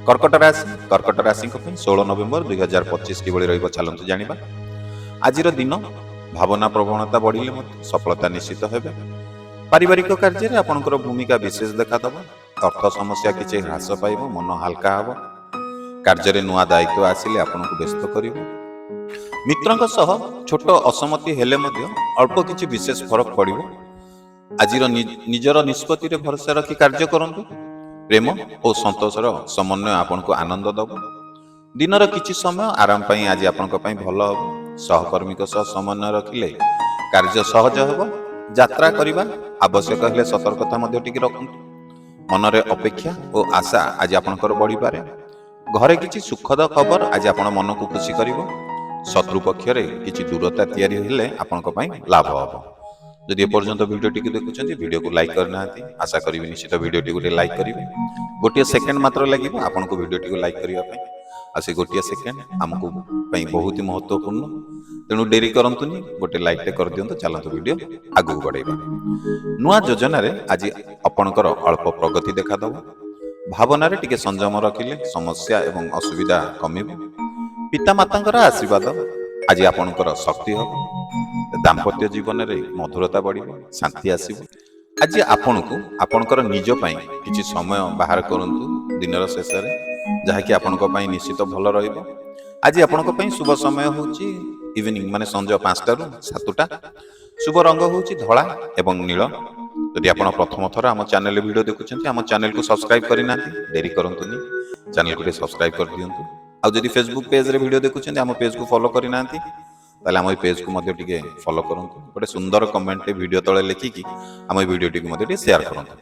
कर्कट राशि 16 नवेम्बर 2025 किभଳି ରହିବ ଚାଲନ୍ତୁ ଜାଣିବା। ଆଜିର ଦିନ ଭାବନା ପ୍ରବଣତା ବଢ଼ିଲେ ମଧ୍ୟ ସଫଳତା ନିଶ୍ଚିତ ହେବେ। ପାରିବାରିକ କାର୍ଯ୍ୟରେ ଆପଣଙ୍କର ଭୂମିକା ବିଶେଷ ଦେଖାଦେବ। ଅର୍ଥ ସମସ୍ୟା କିଛି ହ୍ରାସ ପାଇବ, ମନ ହାଲକା ହେବ। କାର୍ଯ୍ୟରେ ନୂଆ ଦାୟିତ୍ୱ ଆସିଲେ ଆପଣଙ୍କୁ ବ୍ୟସ୍ତ କରିବ। ମିତ୍ରଙ୍କ ସହ ଛୋଟ ଅସମତି ହେଲେ ମଧ୍ୟ ଅଳ୍ପ କିଛି ବିଶେଷ ଫରକ ପଡ଼ିବ। ଆଜିର ନିଜର ନିଷ୍ପତ୍ତିରେ ଭରସା ରଖି କାର୍ଯ୍ୟ କରନ୍ତୁ। ପ୍ରେମ ଓ ସନ୍ତୋଷର ସମନ୍ୱୟ ଆପଣଙ୍କୁ ଆନନ୍ଦ ଦେବ। ଦିନର କିଛି ସମୟ ଆରାମ ପାଇଁ ଆଜି ଆପଣଙ୍କ ପାଇଁ ଭଲ ହେବ। ସହକର୍ମୀଙ୍କ ସହ ସମନ୍ୱୟ ରଖିଲେ କାର୍ଯ୍ୟ ସହଜ ହେବ। ଯାତ୍ରା କରିବା ଆବଶ୍ୟକ ହେଲେ ସତର୍କତା ମଧ୍ୟ ଟିକେ ରଖନ୍ତୁ। ମନରେ ଅପେକ୍ଷା ଓ ଆଶା ଆଜି ଆପଣଙ୍କର ବଢ଼ିପାରେ। ଘରେ କିଛି ସୁଖଦ ଖବର ଆଜି ଆପଣ ମନକୁ ଖୁସି କରିବ। ଶତ୍ରୁ ପକ୍ଷରେ କିଛି ଦୂରତା ତିଆରି ହେଲେ ଆପଣଙ୍କ ପାଇଁ ଲାଭ ହେବ। ଯଦି ଏପର୍ଯ୍ୟନ୍ତ ଭିଡ଼ିଓଟିକୁ ଦେଖୁଛନ୍ତି, ଭିଡ଼ିଓକୁ ଲାଇକ୍ କରିନାହାନ୍ତି, ଆଶା କରିବି ନିଶ୍ଚିତ ଭିଡ଼ିଓଟି ଗୋଟେ ଲାଇକ୍ କରିବେ। ଗୋଟିଏ ସେକେଣ୍ଡ ମାତ୍ର ଲାଗିବ ଆପଣଙ୍କୁ ଭିଡ଼ିଓଟିକୁ ଲାଇକ୍ କରିବା ପାଇଁ। ଆଉ ସେ ଗୋଟିଏ ସେକେଣ୍ଡ ଆମକୁ ପାଇଁ ବହୁତ ମହତ୍ତ୍ୱପୂର୍ଣ୍ଣ। ତେଣୁ ଡେରି କରନ୍ତୁନି, ଗୋଟେ ଲାଇକ୍ଟେ କରିଦିଅନ୍ତୁ। ଚାଲନ୍ତୁ ଭିଡ଼ିଓ ଆଗକୁ ବଢ଼ାଇବା। ନୂଆ ଯୋଜନାରେ ଆଜି ଆପଣଙ୍କର ଅଳ୍ପ ପ୍ରଗତି ଦେଖାଦେବ। ଭାବନାରେ ଟିକେ ସଂଯମ ରଖିଲେ ସମସ୍ୟା ଏବଂ ଅସୁବିଧା କମିବ। ପିତାମାତାଙ୍କର ଆଶୀର୍ବାଦ ଆଜି ଆପଣଙ୍କର ଶକ୍ତି ହେବ। ଦାମ୍ପତ୍ୟ ଜୀବନରେ ମଧୁରତା ବଢ଼ିବ, ଶାନ୍ତି ଆସିବ। ଆଜି ଆପଣଙ୍କୁ ଆପଣଙ୍କର ନିଜ ପାଇଁ କିଛି ସମୟ ବାହାର କରନ୍ତୁ ଦିନର ଶେଷରେ, ଯାହାକି ଆପଣଙ୍କ ପାଇଁ ନିଶ୍ଚିତ ଭଲ ରହିବ। ଆଜି ଆପଣଙ୍କ ପାଇଁ ଶୁଭ ସମୟ ହେଉଛି ଇଭିନିଂ, ମାନେ ସଞ୍ଜ 5ଟାରୁ 7ଟା। ଶୁଭ ରଙ୍ଗ ହେଉଛି ଧଳା ଏବଂ ନୀଳ। ଯଦି ଆପଣ ପ୍ରଥମ ଥର ଆମ ଚ୍ୟାନେଲରେ ଭିଡ଼ିଓ ଦେଖୁଛନ୍ତି, ଆମ ଚ୍ୟାନେଲକୁ ସବସ୍କ୍ରାଇବ୍ କରିନାହାନ୍ତି, ଡେରି କରନ୍ତୁନି, ଚ୍ୟାନେଲକୁ ଟିକେ ସବସ୍କ୍ରାଇବ୍ କରିଦିଅନ୍ତୁ। ଆଉ ଯଦି ଫେସବୁକ୍ ପେଜରେ ଭିଡ଼ିଓ ଦେଖୁଛନ୍ତି, ଆମ ପେଜକୁ ଫଲୋ କରିନାହାନ୍ତି, ତାହେଲେ ଆମ ଏଇ ପେଜକୁ ମଧ୍ୟ ଟିକେ ଫଲୋ କରନ୍ତୁ। ଗୋଟେ ସୁନ୍ଦର କମେଣ୍ଟଟେ ଭିଡ଼ିଓ ତଳେ ଲେଖିକି ଆମ ଏଇ ଭିଡ଼ିଓଟିକୁ ମଧ୍ୟ ଟିକେ ସେୟାର କରନ୍ତୁ।